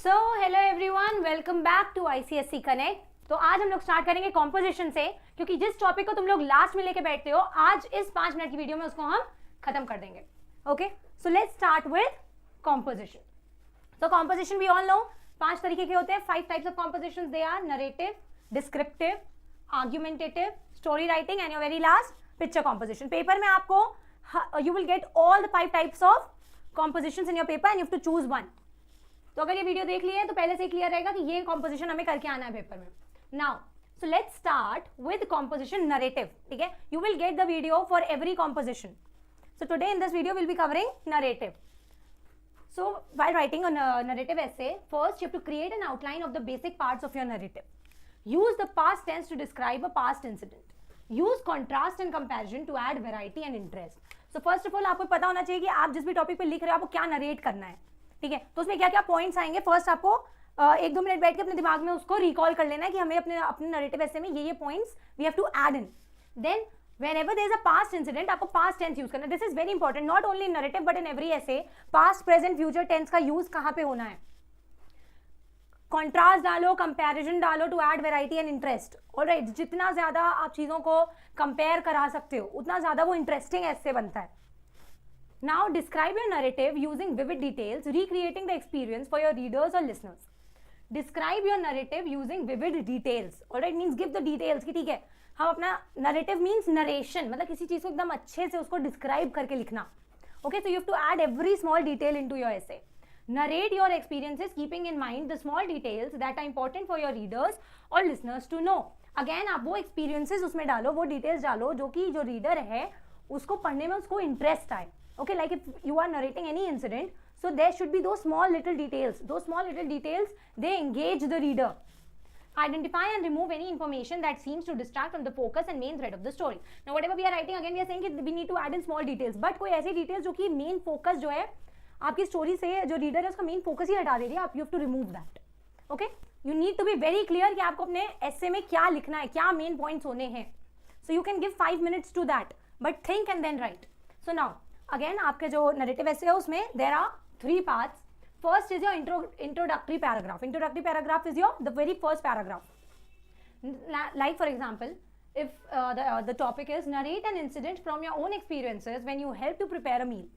So hello everyone, welcome back to ICSC connect. तो आज हम लोग स्टार्ट करेंगे कॉम्पोजिशन से, क्योंकि जिस टॉपिक को तुम लोग लास्ट में लेके बैठते हो, आज इस 5 मिनट की वीडियो में उसको हम खत्म कर देंगे। Okay, so let's start with composition. तो कॉम्पोजिशन भी ऑल नो 5 तरीके के होते हैं। 5 types of composition they are: narrative, descriptive, argumentative, story writing and your very last picture composition. Paper में आपको you will get all the 5 types of composition in your paper and you have to choose one. तो अगर ये video देख ली है तो पहले से ही क्लियर रहेगा कि ये कॉम्पोजिशन हमें करके आना है पेपर में। Now so let's start with composition narrative. ठीक है, you will get the video for every composition. So today in this video will be covering narrative. So while writing a narrative essay, first you have to create an outline of the basic parts of your narrative. Use the past tense to describe a past incident. Use contrast and comparison to add variety and interest. So first of all आपको पता होना चाहिए कि आप जिस भी topic पे लिख रहे हो आपको क्या नरेट करना है. ठीक है, तो उसमें क्या क्या पॉइंट्स आएंगे. फर्स्ट आपको 1-2 मिनट बैठ के अपने दिमाग में उसको रिकॉल कर लेना है कि हमें अपने नरेटिव ऐसे में ये points we have to add in. Then whenever there is a past incident, आपको past tense use करना है. This is very important, not only in narrative but in every essay. Past, present, future tense का use कहाँ पे होना है. Contrast डालो, comparison डालो to add variety and interest. Alright, जितना ज़्यादा आप चीज़ों को compare करा सकते हो उतना ज़्यादा वो interesting essay बनता है. Now describe your narrative using vivid details, recreating the experience for your readers or listeners. Describe your narrative using vivid details. Alright, means give the details कि ठीक है हम अपना नरेटिव मीन्स नरेशन, मतलब किसी चीज को एकदम अच्छे से उसको डिस्क्राइब करके लिखना. Okay, so you have to add every small detail into your essay. Narrate your experiences keeping in mind the small details that are important for your readers और लिसनर्स टू नो. अगेन आप वो experiences उसमें डालो, वो details डालो जो कि जो रीडर है उसको पढ़ने में उसको इंटरेस्ट आए. Okay, like if you are narrating any incident, so there should be those small little details. Those small little details, they engage the reader. Identify and remove any information that seems to distract from the focus and main thread of the story. Now whatever we are writing, again we are saying that we need to add in small details, but कोई ऐसी details जो कि main focus जो है आपकी story से जो reader है उसका main focus ही हटा दे रही है, आप you have to remove that. Okay, you need to be very clear कि आपको अपने essay में क्या लिखना है, क्या main points होने हैं. So you can give 5 minutes to that, but think and then write. So now again आपके जो narrative essay है उसमें there are 3 parts. First is your introductory paragraph. Introductory paragraph is the very first paragraph. Like for example, if the topic is narrate an incident from your own experiences when you help to prepare a meal.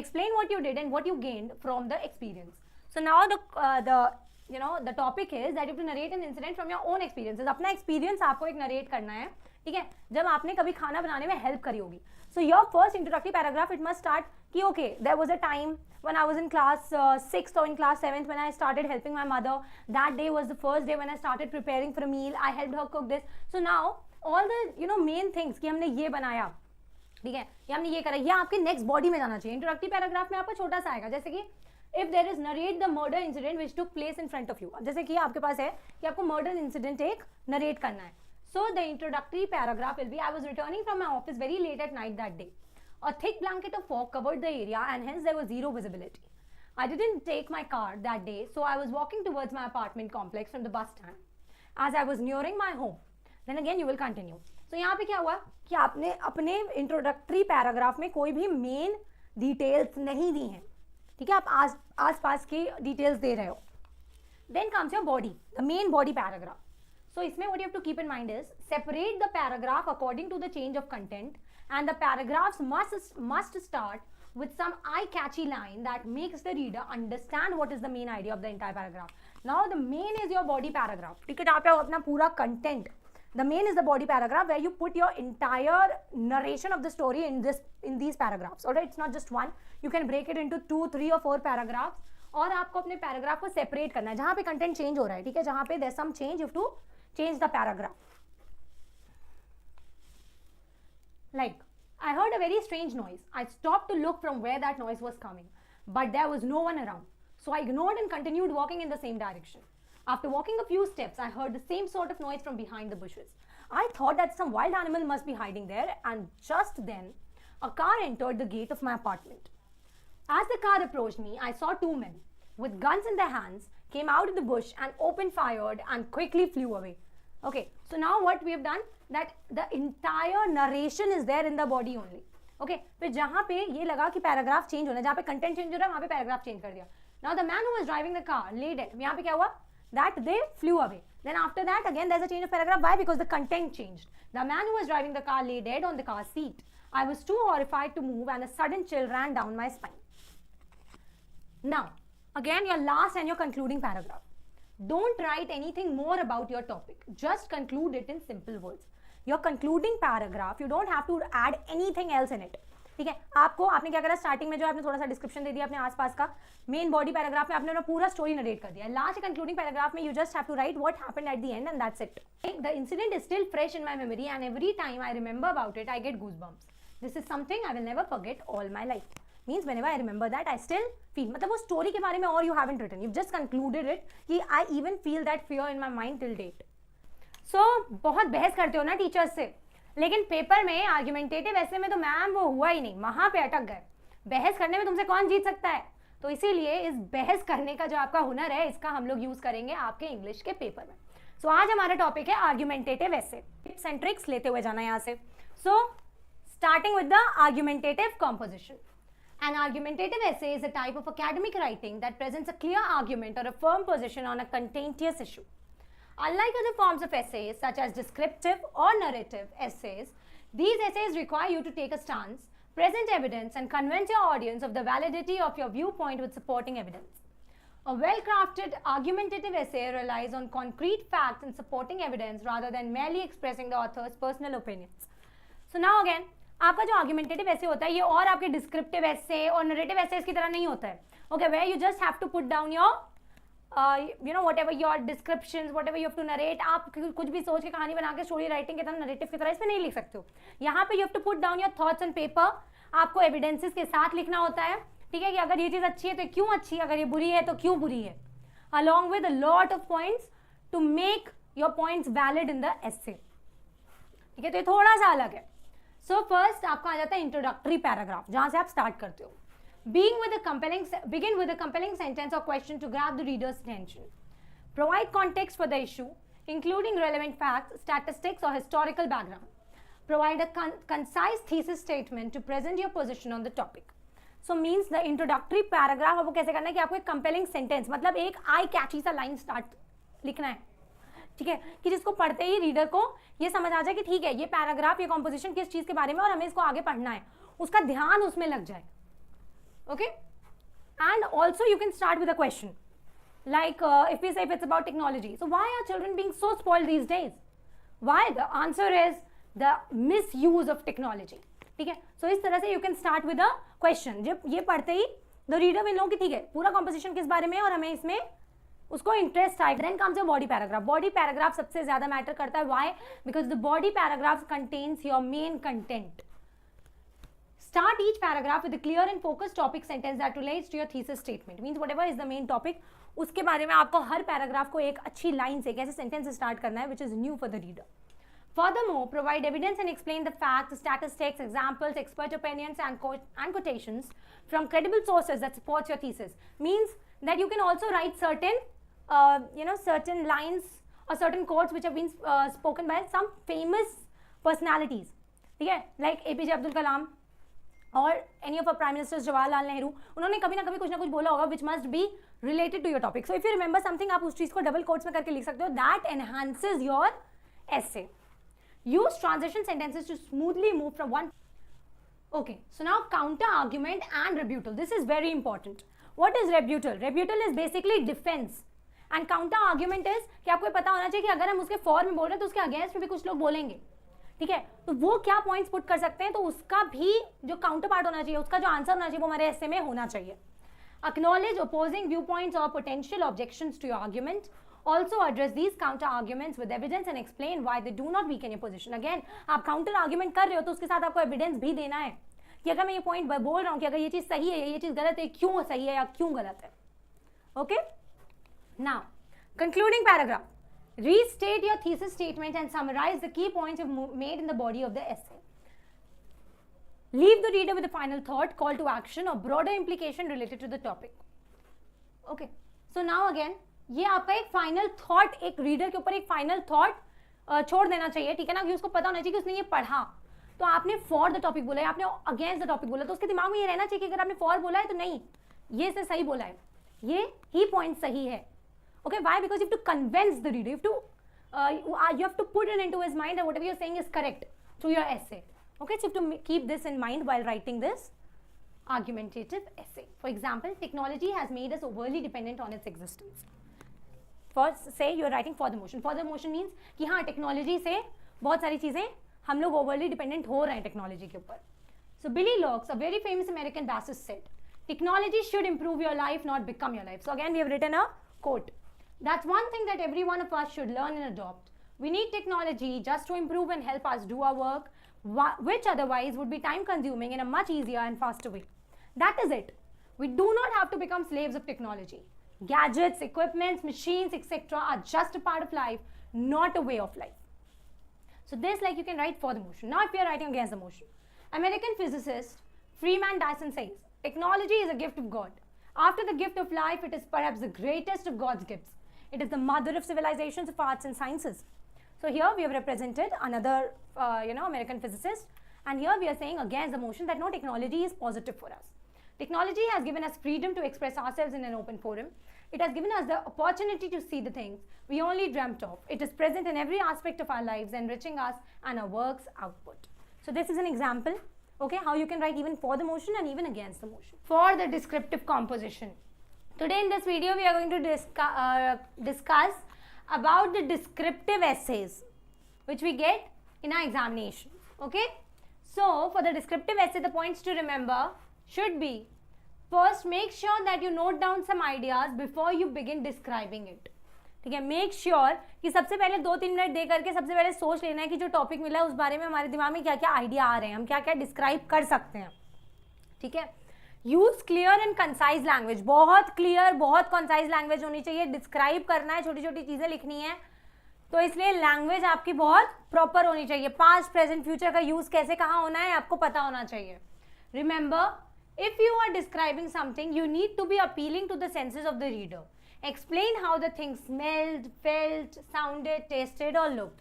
Explain what you did and what you gained from the experience. So now the topic is that you have to narrate an incident from your own experiences. अपना experience आपको एक narrate करना है, ठीक है, जब आपने कभी खाना बनाने में help करी होगी. So your first introductory paragraph, it must start कि okay, there was a time when I was in class 6th or in class 7th when I started helping my mother. That day was the first day when I started preparing for a meal. I helped her cook this. So now all the main things कि हमने ये बनाया, ठीक है, या हमने ये करा, ये आपके नेक्स्ट बॉडी में जाना चाहिए. इंट्रोडक्टरी पैराग्राफ में आपको छोटा सा आएगा, जैसे कि if there is narrate the murder incident which took place in front of you. जैसे कि आपके पास है कि आपको मर्डर इंसिडेंट एक नरेट करना है. So the introductory paragraph will be, I was returning from my office very late at night that day. A thick blanket of fog covered the area and hence there was zero visibility. I didn't take my car that day, so I was walking towards my apartment complex from the bus stand. As I was nearing my home, then again you will continue. So यहाँ पे क्या हुआ कि आपने अपने introductory paragraph में कोई भी main details नहीं दी हैं, ठीक है, आप आस-पास की details दे रहे हो. Then comes your body, the main body paragraph. So इसमें what you have to keep in mind is separate the paragraph according to the change of content, and the paragraphs must start with some eye-catchy line that makes the reader understand what is the main idea of the entire paragraph. Now the main is your body paragraph. ठीक है, जहाँ पे अपना पूरा content. The main is the body paragraph where you put your entire narration of the story in these paragraphs. Alright, it's not just one. You can break it into 2, 3 or 4 paragraphs. और आपको अपने paragraph को separate करना है जहाँ पे content change हो रहा है, ठीक है, जहाँ पे there's some change, you have to change the paragraph. Like, I heard a very strange noise. I stopped to look from where that noise was coming, but there was no one around. So I ignored and continued walking in the same direction. After walking a few steps, I heard the same sort of noise from behind the bushes. I thought that some wild animal must be hiding there, and just then, a car entered the gate of my apartment. As the car approached me, I saw 2 men with guns in their hands came out of the bush and opened fire and quickly flew away. Okay, so now what we have done, that the entire narration is there in the body only. Okay, फिर जहाँ पे ये लगा कि paragraph change होना है, जहाँ पे कंटेंट चेंज हो रहा है वहाँ पे पैराग्राफ चेंज कर दिया. Now the man who was driving the car lay dead. यहाँ पे क्या हुआ? That they flew away. Then after that again there's a change of paragraph. Why? Because the content changed. The man who was driving the car lay dead on the car seat. I was too horrified to move and a sudden chill ran down my spine. Now again your last and your concluding paragraph. Don't write anything more about your topic. Just conclude it in simple words. Your concluding paragraph, you don't have to add anything else in it. ठीक है, आपने क्या करा, starting में जो आपने थोड़ा सा डिस्क्रिप्शन दे दिया अपने आसपास का, मेन बॉडी पैराग्राफ में आपने अपना पूरा स्टोरी नरेट कर दिया. लास्ट कंक्लूडिंग पैराग्राफ में you just have to write what happened at the end and that's it. The incident is still fresh in my memory and every time I remember about it I get goosebumps. This is something I will never forget all my life. Means whenever I remember that I still feel, मतलब वो story के बारे में और you haven't written, you just concluded it कि I even feel that fear in my mind till date. So बहुत बहस करते हो ना टीचर्स से, लेकिन पेपर में आर्ग्यूमेंटेटिव ऐसे में तो मैम वो हुआ ही नहीं, वहां पे अटक गए. बहस करने में तुमसे कौन जीत सकता है? तो इसीलिए इस बहस करने का जो आपका हुनर है इसका हम लोग यूज करेंगे आपके इंग्लिश के पेपर में. सो आज हमारा टॉपिक है आर्ग्यूमेंटेटिव ऐसे. टिप्स एंड ट्रिक्स लेते हुए जाना यहाँ से. So starting with the argumentative composition. An argumentative essay is a type of academic writing that presents a clear argument or a firm position on a contentious issue. Unlike other forms of essays, such as descriptive or narrative essays, these essays require you to take a stance, present evidence, and convince your audience of the validity of your viewpoint with supporting evidence. A well-crafted argumentative essay relies on concrete facts and supporting evidence rather than merely expressing the author's personal opinions. So now again, आपका जो argumentative ऐसे होता है ये और आपके descriptive ऐसे और नरेटिव ऐसे की तरह नहीं होता है. Okay, where you just have to put down your you know whatever your descriptions, whatever you have to narrate. आप कुछ भी सोच के कहानी बना के स्टोरी राइटिंग की तरह नरेटिव की तरह इसमें नहीं लिख सकते हो. यहाँ पे you have to put down your thoughts on paper. आपको एविडेंसेस के साथ लिखना होता है, ठीक है, कि अगर ये चीज अच्छी है तो क्यों अच्छी है, अगर ये बुरी है तो क्यों बुरी है, along with a lot of points to make your points valid in the essay. ठीक है, तो ये थोड़ा सा अलग है. सो फर्स्ट आपका आ जाता है इंट्रोडक्टरी पैराग्राफ, जहां से आप स्टार्ट करते हो. begin with a compelling sentence or question to grab the reader's attention. Provide context for the issue, including relevant facts, statistics, or historical background. Provide a concise thesis statement to present your position on the topic. So means the introductory paragraph आपको कैसे करना है कि आपको एक compelling sentence, मतलब एक eye catchy सा line start लिखना है. ठीक है, कि जिसको पढ़ते ही रीडर को ये समझ आ जाए कि ठीक है ये पैराग्राफ, ये कॉम्पोजिशन किस चीज के बारे में और हमें इसको आगे पढ़ना है, उसका ध्यान उसमें लग जाए. Okay, and also you can start with a question like if we say if it's about technology, so why are children being so spoiled these days? Why? The answer is the misuse of technology. ठीक है, so इस तरह से you can start with a question. जब ये पढ़ते ही the reader will know कि ठीक है पूरा कॉम्पोजिशन किस बारे में और हमें इसमें उसको इंटरेस्ट आएगा. Then comes your body paragraph. Body paragraph सबसे ज्यादा मैटर करता है. Why? Because the body paragraph contains your main content. Start each paragraph with a clear and focused topic sentence that relates to your thesis statement. Means whatever is the main topic, उसके बारे में आपको हर paragraph को एक अच्छी line से कैसे sentence से स्टार्ट करना है, which is new for the reader. Furthermore, provide evidence and explain the facts, statistics, examples, expert opinions, and quotations from credible sources that supports your thesis. Means that you can also write certain, certain lines or certain quotes which have been spoken by some famous personalities. ठीक है, like APJ Abdul Kalam और any of prime minister Jawaharlal Nehru. उन्होंने कभी ना कभी कुछ ना कुछ बोला होगा which must be related to your topic. So if you remember something, आप उस चीज को डबल कोट्स में करके लिख सकते हो. That enhances your essay. Use transition sentences to smoothly move from one. Okay, so now counter argument and rebuttal. This is very important. What is rebuttal? Rebuttal is basically defence and counter argument is कि आपको पता होना चाहिए कि अगर हम उसके for में बोल रहे हैं तो उसके अगेंस्ट में भी कुछ लोग बोलेंगे. ठीक है, तो वो क्या पॉइंट्स पुट कर सकते हैं, तो उसका भी जो काउंटर पार्ट होना चाहिए, उसका जो आंसर होना चाहिए वो हमारे ऐसे में होना चाहिए. Acknowledge opposing viewpoints or potential objections to your argument. Also address these counter arguments with evidence and explain why they do not weaken your position. Again, आप counter argument कर रहे हो तो उसके साथ आपको evidence भी देना है कि अगर मैं ये point बोल रहा हूँ कि अगर ये चीज़ सही है, ये चीज़ गलत है, क्यों सही है या क्यों गलत है. Okay? Now, concluding paragraph. Restate your thesis statement and summarize the key points you've made in the body of the essay. Leave the reader with a final thought, call to action, or broader implication related to the topic. Okay. So now again, ये आपका एक final thought, एक reader के ऊपर एक final thought छोड़ देना चाहिए. ठीक है ना, कि उसको पता होना चाहिए कि उसने ये पढ़ा तो आपने फॉर द टॉपिक बोला है, आपने अगेंस्ट द टॉपिक बोला, तो उसके दिमाग में ये रहना चाहिए कि अगर आपने फॉर बोला है तो नहीं, ये से सही बोला है. ये ही पॉइंट सही है. Okay, why? Because you have to convince the reader. You have to put it into his mind that whatever you're saying is correct through your essay. Okay, so you have to keep this in mind while writing this argumentative essay. For example, technology has made us overly dependent on its existence. First, say you're writing for the motion. For the motion means कि हाँ technology से बहुत सारी चीज़ें हम लोग overly dependent हो रहे हैं technology के ऊपर. So Billy Locke, a very famous American bassist, said, "Technology should improve your life, not become your life." So again, we have written a quote. That's one thing that every one of us should learn and adopt. We need technology just to improve and help us do our work, which otherwise would be time consuming in a much easier and faster way. That is it. We do not have to become slaves of technology. Gadgets, equipments, machines, etc. are just a part of life, not a way of life. So this, like, you can write for the motion. Now if you are writing against the motion. American physicist Freeman Dyson says, technology is a gift of God. After the gift of life, it is perhaps the greatest of God's gifts. It is the mother of civilizations, of arts and sciences. So here we have represented another, American physicist, and here we are saying against the motion that no, technology is positive for us. Technology has given us freedom to express ourselves in an open forum. It has given us the opportunity to see the things we only dreamt of. It is present in every aspect of our lives, enriching us and our work's output. So this is an example, okay, how you can write even for the motion and even against the motion. For the descriptive composition. Today in this video, we are going to discuss about the descriptive essays which we get in our examination. Okay. So for the descriptive essay, the points to remember should be, first, make sure that you note down some ideas before you begin describing it. ठीक है, make sure कि सबसे पहले 2-3 minute दे करके सबसे पहले सोच लेना है कि जो टॉपिक मिला है उस बारे में हमारे दिमाग में क्या क्या आइडिया आ रहे हैं, हम क्या क्या डिस्क्राइब कर सकते हैं. ठीक है. Use clear and concise language. बहुत क्लियर, बहुत कंसाइज लैंग्वेज होनी चाहिए. डिस्क्राइब करना है, छोटी छोटी चीजें लिखनी है, तो इसलिए लैंग्वेज आपकी बहुत प्रॉपर होनी चाहिए. पास्ट, प्रेजेंट, फ्यूचर का यूज कैसे कहाँ होना है आपको पता होना चाहिए. Remember, if you are describing something, you need to be appealing to the senses of the reader. Explain how the thing smelled, felt, sounded, tasted or looked.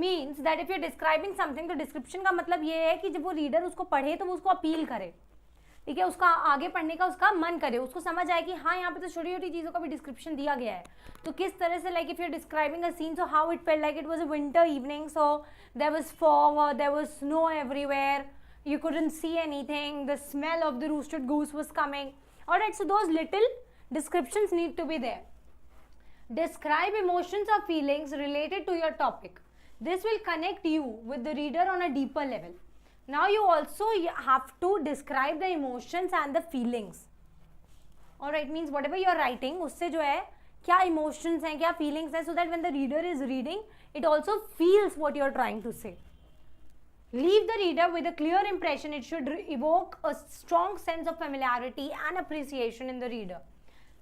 Means that if you're describing something, तो description का मतलब ये है कि जब वो reader उसको पढ़े तो वो उसको अपील करे. ठीक है, उसका आगे पढ़ने का उसका मन करे, उसको समझ आए कि हाँ यहाँ पे तो छोटी छोटी चीज़ों का भी डिस्क्रिप्शन दिया गया है. तो किस तरह से, like if you're describing a scene, so how it felt, like it was a winter evening, so there was fog or there was snow everywhere. You couldn't see anything. The smell of the roasted goose was coming. Alright, so those little descriptions need to be there. Describe emotions or feelings related to your topic. This will connect you with the reader on a deeper level. Now you also have to describe the emotions and the feelings. Alright, means whatever you are writing, उससे जो है क्या emotions हैं, क्या feelings हैं, so that when the reader is reading, it also feels what you are trying to say. Leave the reader with a clear impression. It should evoke a strong sense of familiarity and appreciation in the reader.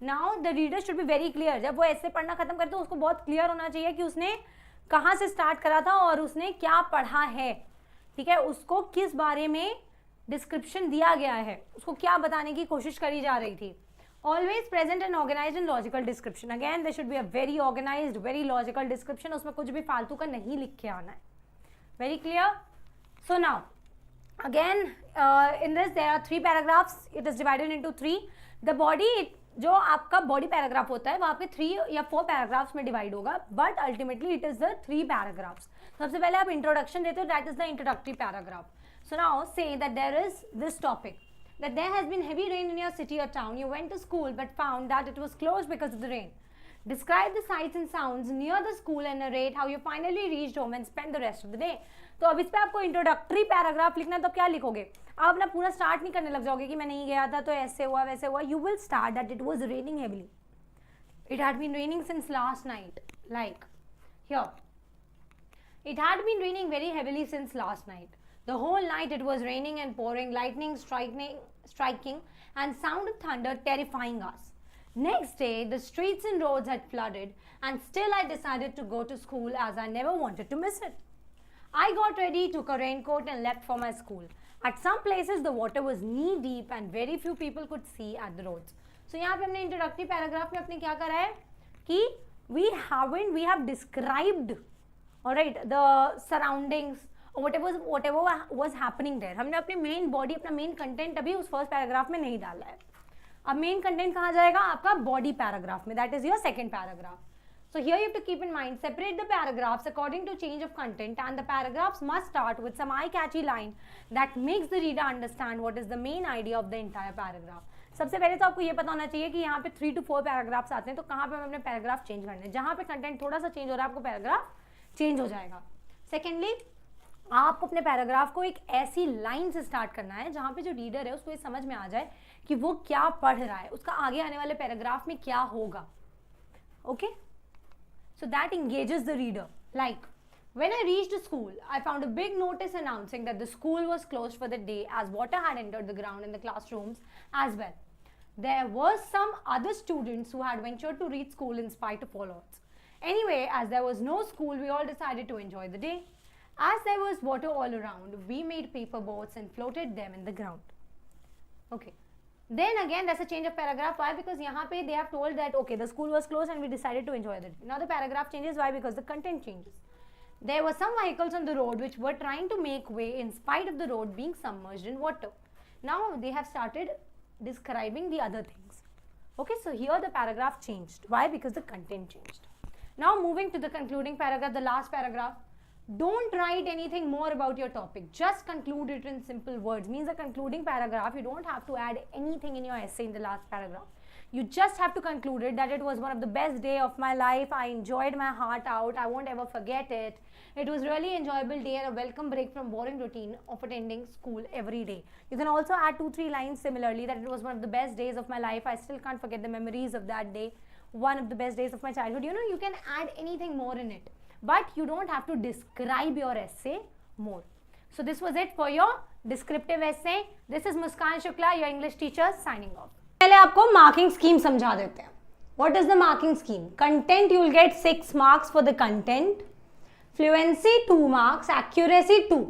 Now the reader should be very clear. जब वो ऐसे पढ़ना खत्म करे तो उसको बहुत clear होना चाहिए कि उसने कहाँ से स्टार्ट करा था और उसने क्या पढ़ा है. ठीक है, उसको किस बारे में डिस्क्रिप्शन दिया गया है, उसको क्या बताने की कोशिश करी जा रही थी. Always present and organized and logical description. Again, there should be a very organized, very logical description. उसमें कुछ भी फालतू का नहीं लिख के आना है. Very clear? So now, again, in this there are 3 paragraphs. It is divided into 3. The body, जो आपका body paragraph होता है वो आपके 3 या 4 paragraphs में divide होगा, but ultimately it is the 3 paragraphs. सबसे पहले आप introduction देते हो, that is the introductory paragraph. So now say that there is this topic, that there has been heavy rain in your city or town. You went to school but found that it was closed because of the rain. Describe the sights and sounds near the school and narrate how you finally reached home and spent the rest of the day. तो अब इस पे आपको introductory paragraph लिखना है, तो क्या लिखोगे आप? अपना पूरा स्टार्ट नहीं करने लग जाओगे कि मैं नहीं गया था तो ऐसे हुआ वैसे हुआ. You will start that it was raining heavily. It had been raining since last night. Like here, it had been raining very heavily since last night. The whole night it was raining and pouring, lightning striking and sound of thunder terrifying us. Next day, the streets and roads had flooded, and still I decided to go to school as I never wanted to miss it. I got ready, took a raincoat and left for my school. At some places, the water was knee deep and very few people could see at the roads. So यहाँ पे हमने introductory paragraph में अपने क्या करा है कि we have described, alright, the surroundings or whatever was happening there. हमने अपनी main body, अपना main content अभी उस first paragraph में नहीं डाला है. अब मेन कंटेंट कहाँ जाएगा? आपका बॉडी पैराग्राफ में, that is your second paragraph. So here you have to keep in mind, separate the paragraphs according to change of content, and the paragraphs must start with some eye-catchy line that makes the reader understand what is the main idea of the entire paragraph. सबसे पहले तो आपको ये पता होना चाहिए कि यहाँ पे 3 to 4 पैराग्राफ्स आते हैं, तो कहाँ पे हमें अपने पैराग्राफ चेंज करने हैं. जहाँ पे कंटेंट थोड़ा सा चेंज हो रहा है आपको पैराग्राफ चेंज हो जाएगा. सेकेंडली, आपको अपने पैराग्राफ को एक ऐसी लाइन से स्टार्ट करना है जहाँ पे जो रीडर है उसको ये समझ में आ जाए कि वो क्या पढ़ रहा है, उसका आगे आने वाले पैराग्राफ में क्या होगा. Okay, so that engages the reader. Like, when I reached school, I found a big notice announcing that the school was closed for the day as water had entered the ground in the classrooms as well. There were some other students who had ventured to reach school in spite of all odds. Anyway, as there was no school, we all decided to enjoy the day. As there was water all around, we made paper boats and floated them in the ground. Okay. Then again, there's a change of paragraph. Why? Because यहाँ पे they have told that okay, the school was closed and we decided to enjoy the day. Now the paragraph changes. Why? Because the content changes. There were some vehicles on the road which were trying to make way in spite of the road being submerged in water. Now they have started describing the other things. Okay, so here the paragraph changed. Why? Because the content changed. Now moving to the concluding paragraph, the last paragraph. Don't write anything more about your topic. Just conclude it in simple words. Means the concluding paragraph, you don't have to add anything in your essay in the last paragraph. You just have to conclude it that it was one of the best day of my life. I enjoyed my heart out. I won't ever forget it. It was really enjoyable day and a welcome break from boring routine of attending school every day. You can also add 2-3 lines similarly that it was one of the best days of my life. I still can't forget the memories of that day. One of the best days of my childhood. You know, you can add anything more in it. But you don't have to describe your essay more. So this was it for your descriptive essay. This is Muskan Shukla, your English teacher, signing off. पहले आपको marking scheme समझा देते हैं. What is the marking scheme? Content, you will get 6 marks for the content. Fluency 2 marks, accuracy 2.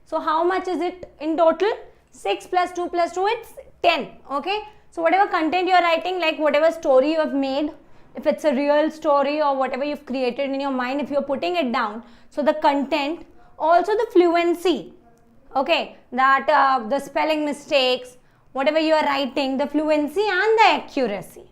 So how much is it in total? 6 plus 2 plus 2, it's 10. Okay. So whatever content you are writing, like whatever story you have made, if it's a real story or whatever you've created in your mind, if you're putting it down, so the content, also the fluency, okay, that the spelling mistakes, whatever you are writing, the fluency and the accuracy.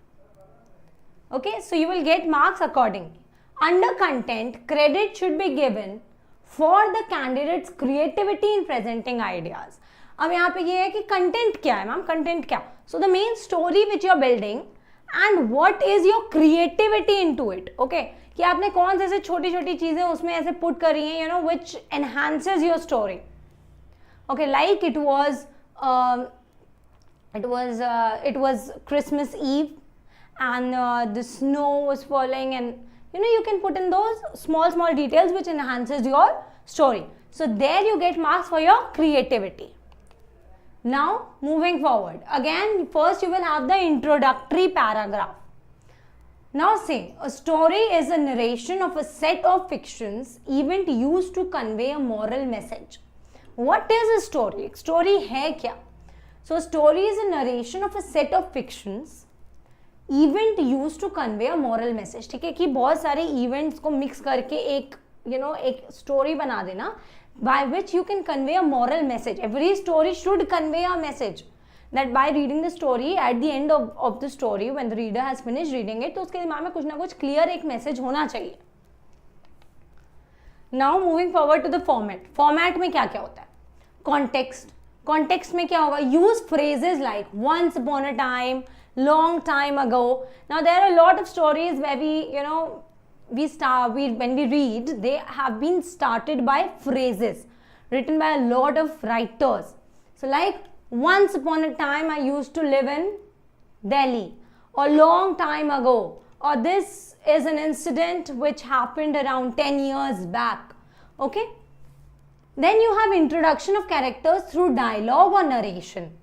Okay, so you will get marks accordingly. Under content, credit should be given for the candidate's creativity in presenting ideas. अब यहाँ पे ये है कि content क्या है ma'am, content क्या? So the main story which you are building and what is your creativity into it, okay, कि आपने कौन से ऐसे छोटी छोटी चीजें उसमें ऐसे put करी हैं, you know, which enhances your story. Okay, like it was Christmas Eve and the snow was falling, and you know, you can put in those small details which enhances your story. So there you get marks for your creativity. Now moving forward, again first you will have the introductory paragraph. Now say, a story is a narration of a set of fictions event used to convey a moral message. What is a story? Story है क्या? So story is a narration of a set of fictions event used to convey a moral message. ठीक है, कि बहुत सारे events को mix करके एक एक story बना देना by which you can convey a moral message. Every story should convey a message. That by reading the story, at the end of the story, when the reader has finished reading it, तो उसके दिमाग में कुछ ना कुछ clear एक message होना चाहिए. Now moving forward to the format. Format में क्या क्या होता है? Context. Context में क्या होगा? Use phrases like once upon a time, long time ago. Now there are a lot of stories where when we read, they have been started by phrases written by a lot of writers. So like, once upon a time I used to live in Delhi, or long time ago, or this is an incident which happened around 10 years back. Okay, then you have introduction of characters through dialogue or narration.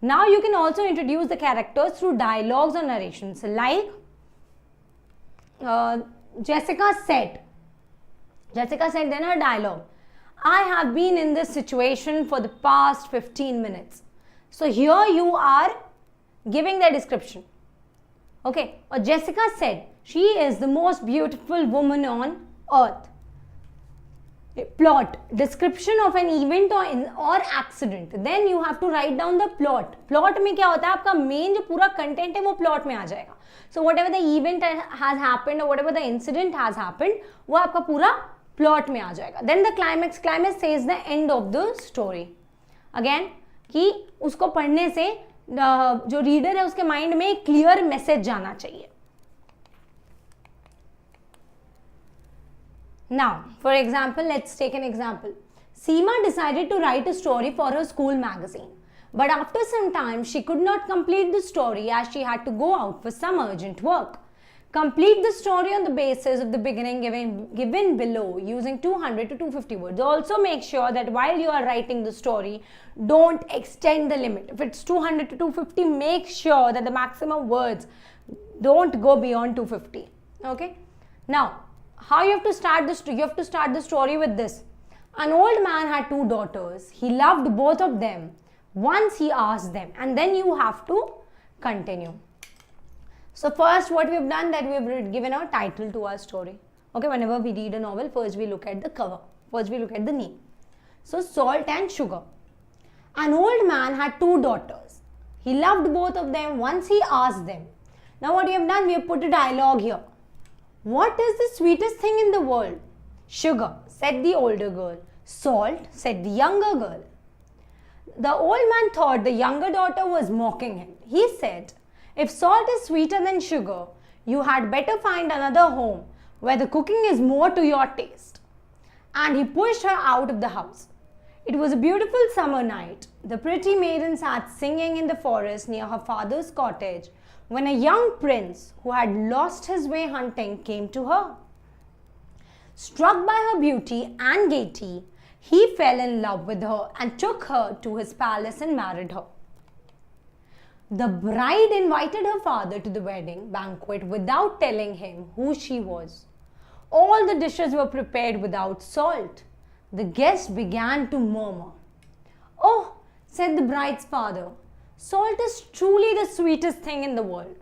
Now you can also introduce the characters through dialogues or narrations, like Jessica said in her dialogue, I have been in this situation for the past 15 minutes. So here you are giving the description. Okay, or Jessica said, she is the most beautiful woman on earth. Plot, description of an event or accident. Then you have to write down the plot. Plot में क्या होता है, आपका main जो पूरा content है वो plot में आ जाएगा. So whatever the event has happened or whatever the incident has happened, वो आपका पूरा प्लॉट में आ जाएगा. Then the climax says the end of the story. Again कि उसको पढ़ने से जो रीडर है उसके माइंड में एक क्लियर मैसेज जाना चाहिए. Now, for example, let's take an example. Seema decided to write a story for her school magazine. But after some time, she could not complete the story as she had to go out for some urgent work. Complete the story on the basis of the beginning given below using 200 to 250 words. Also make sure that while you are writing the story, don't extend the limit. If it's 200 to 250, make sure that the maximum words don't go beyond 250. Okay? Now, how you have to start this? You have to start the story with this. An old man had two daughters. He loved both of them. Once he asked them, and then you have to continue. So first what we have done, that we have given a title to our story. Okay, whenever we read a novel, first we look at the cover. First we look at the name. So salt and sugar. An old man had two daughters. He loved both of them. Once he asked them. Now what we have done, we have put a dialogue here. What is the sweetest thing in the world? Sugar, said the older girl. Salt, said the younger girl. The old man thought the younger daughter was mocking him. He said, if salt is sweeter than sugar, you had better find another home where the cooking is more to your taste. And he pushed her out of the house. It was a beautiful summer night. The pretty maiden sat singing in the forest near her father's cottage when a young prince who had lost his way hunting came to her. Struck by her beauty and gaiety, he fell in love with her and took her to his palace and married her. The bride invited her father to the wedding banquet without telling him who she was. All the dishes were prepared without salt. The guests began to murmur. Oh, said the bride's father, salt is truly the sweetest thing in the world.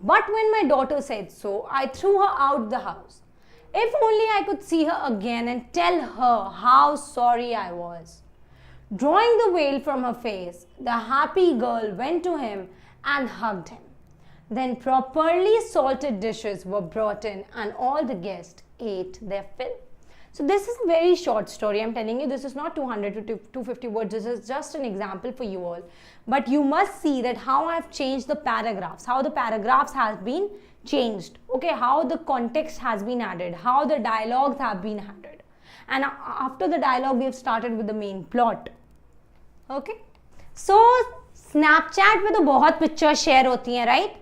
But when my daughter said so, I threw her out the house. If only I could see her again and tell her how sorry I was. Drawing the veil from her face, the happy girl went to him and hugged him. Then properly salted dishes were brought in and all the guests ate their fill. So this is a very short story. I'm telling you, this is not 200 to 250 words. This is just an example for you all. But you must see that how I've changed the paragraphs, how the paragraphs have been changed. Okay, how the context has been added, how the dialogues have been added. And after the dialogue, we have started with the main plot. Okay. So, Snapchat पे तो बहुत picture share होती हैं, right?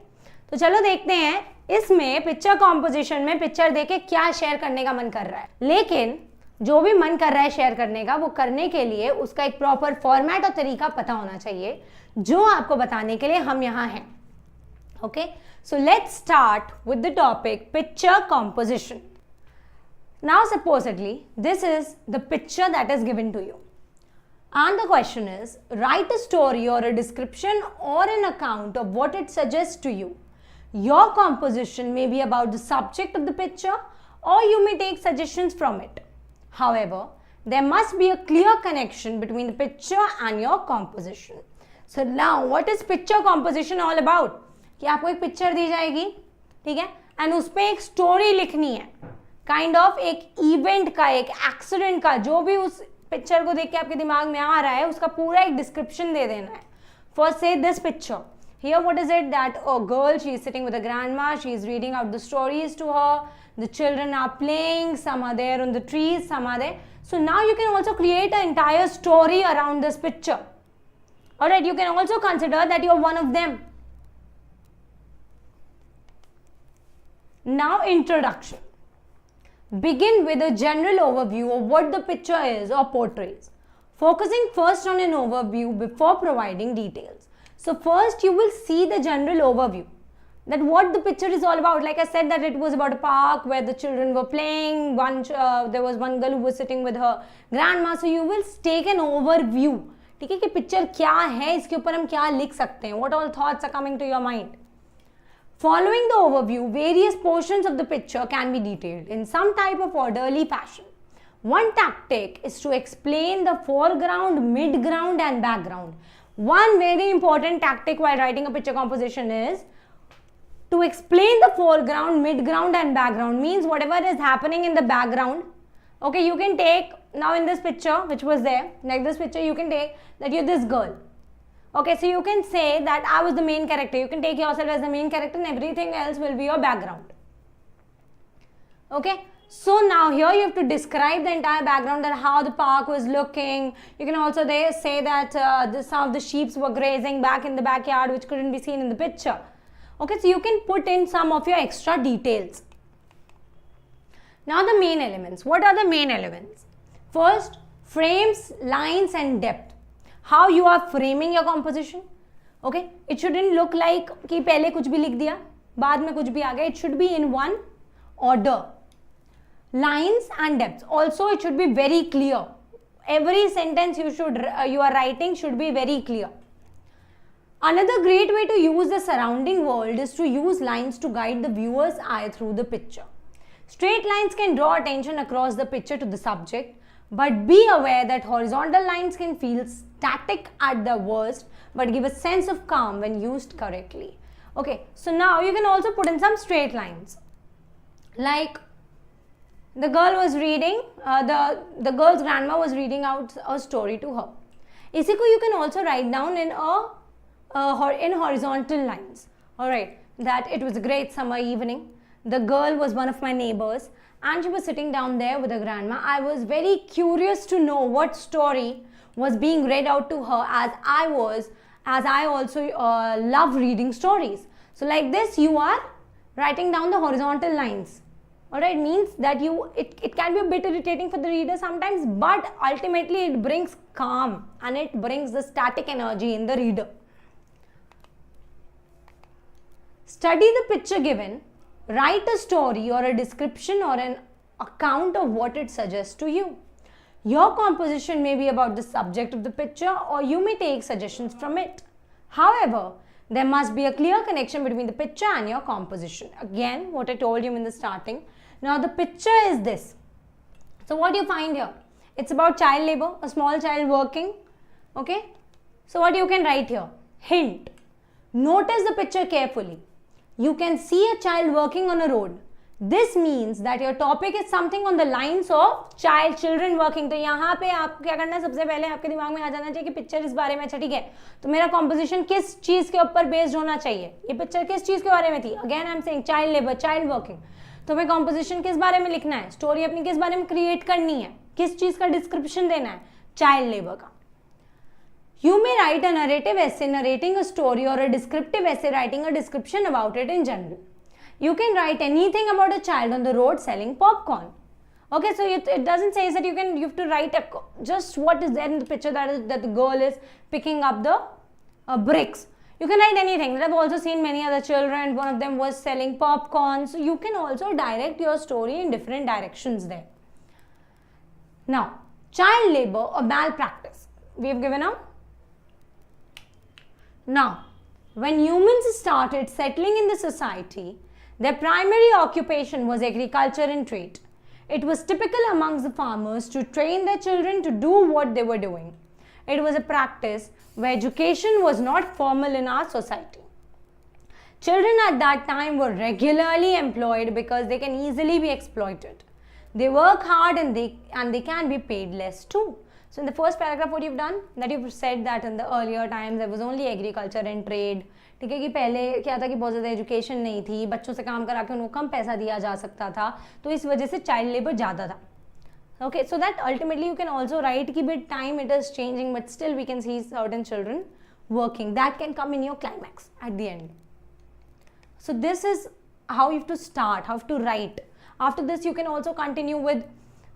तो चलो देखते हैं इसमें पिक्चर कॉम्पोजिशन में पिक्चर देके क्या शेयर करने का मन कर रहा है. लेकिन जो भी मन कर रहा है शेयर करने का, वो करने के लिए उसका एक प्रॉपर फॉर्मेट और तरीका पता होना चाहिए, जो आपको बताने के लिए हम यहाँ हैं. Okay, so let's start with the topic picture composition. Now supposedly this is the picture that is given to you. And the question is, write a story or a description or an account of what it suggests to you. Your composition may be about the subject of the picture or you may take suggestions from it. However, there must be a clear connection between the picture and your composition. So now, what is picture composition all about? कि आपको एक picture दी जाएगी, ठीक है, and उस पर एक story लिखनी है, काइंड ऑफ एक इवेंट का, एक एक्सीडेंट का, जो भी उस पिक्चर को देख के आपके दिमाग में आ रहा है उसका पूरा एक डिस्क्रिप्शन दे देना है. फॉर से this picture here, what is it? That a girl, she is sitting with a grandma, she is reading out the stories to her, the children are playing, some are there on the trees, some are there. So now you can also create an entire story around this picture. Alright, you can also consider that you are one of them. Now, introduction. Begin with a general overview of what the picture is or portrays, focusing first on an overview before providing details. So first you will see the general overview, that what the picture is all about. Like I said, that it was about a park where the children were playing. There was one girl who was sitting with her grandma. So you will take an overview. ठीक है कि picture क्या है, इसके ऊपर हम क्या लिख सकते हैं. What all thoughts are coming to your mind? Following the overview, various portions of the picture can be detailed in some type of orderly fashion. One tactic is to explain the foreground, midground and background. One very important tactic while writing a picture composition is to explain the foreground, midground and background. Means whatever is happening in the background. Okay, you can take now in this picture which was there, like this picture you can take that you're this girl. Okay, so you can say that I was the main character. You can take yourself as the main character and everything else will be your background. Okay, so now here you have to describe the entire background, that how the park was looking. You can also there say that some of the sheep were grazing back in the backyard which couldn't be seen in the picture. Okay, so you can put in some of your extra details. Now the main elements. What are the main elements? First, frames, lines and depth. How you are framing your composition. Okay, it shouldn't look like कि पहले कुछ भी लिख दिया बाद में कुछ भी आ गया. It should be in one order. Lines and depths. Also, it should be very clear. Every sentence you are writing should be very clear. Another great way to use the surrounding world is to use lines to guide the viewer's eye through the picture. Straight lines can draw attention across the picture to the subject, but be aware that horizontal lines can feel static at the worst, but give a sense of calm when used correctly. Okay, so now you can also put in some straight lines. Like the girl was reading, the girl's grandma was reading out a story to her. इसी को you can also write down in in horizontal lines. Alright, that it was a great summer evening. The girl was one of my neighbors and she was sitting down there with her grandma. I was very curious to know what story was being read out to her, as I also love reading stories. So like this you are writing down the horizontal lines. Alright, means that it can be a bit irritating for the reader sometimes, but ultimately it brings calm and it brings the static energy in the reader. Study the picture given. Write a story or a description or an account of what it suggests to you. Your composition may be about the subject of the picture or you may take suggestions from it. However, there must be a clear connection between the picture and your composition. Again, what I told you in the starting. Now the picture is this. So what do you find here? It's about child labor, a small child working. Okay. So what you can write here? Hint. Notice the picture carefully. You can see a child working on a road. This means that your topic is something on the lines of children working. तो यहाँ पे आप क्या करना है, सबसे पहले आपके दिमाग में आ जाना चाहिए कि पिक्चर इस बारे में. अच्छा ठीक है, तो मेरा कॉम्पोजिशन किस चीज़ के ऊपर बेस्ड होना चाहिए. ये पिक्चर किस चीज़ के बारे में थी? Again I am saying child labour, child working. तो हमें कॉम्पोजिशन किस बारे में लिखना है, स्टोरी अपनी किस बारे में क्रिएट करनी है, किस चीज़ का डिस्क्रिप्शन देना है, चाइल्ड लेबर का. You may write a narrative essay narrating a story or a descriptive essay writing a description about it in general. You can write anything about a child on the road selling popcorn. Okay, so it doesn't say that you have to write just what is there in the picture, that the girl is picking up the bricks. You can write anything. I've also seen many other children. One of them was selling popcorn. So you can also direct your story in different directions there. Now, child labor or malpractice. We have given a. Now, when humans started settling in the society, their primary occupation was agriculture and trade. It was typical amongst the farmers to train their children to do what they were doing. It was a practice where education was not formal in our society. Children at that time were regularly employed because they can easily be exploited. They work hard and they can be paid less too. So in the first paragraph, what you've done, that you've said that in the earlier times there was only agriculture and trade. ठीक है कि पहले क्या था कि बहुत ज़्यादा education नहीं थी, बच्चों से काम करा के उनको कम पैसा दिया जा सकता था, तो इस वजह से चाइल्ड लेबर ज़्यादा था. Okay, so that ultimately you can also write कि with time it is changing, but still we can see certain children working. That can come in your climax at the end. So this is how you have to start, how to write. After this, you can also continue with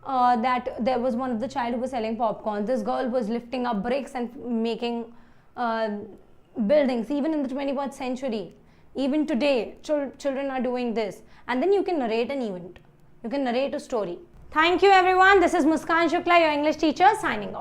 that there was one of the child who was selling popcorn. This girl was lifting up bricks and making buildings. Even in the 21st century, even today, children are doing this. And then you can narrate an event. You can narrate a story. Thank you everyone. This is Muskan Shukla, your English teacher, signing off.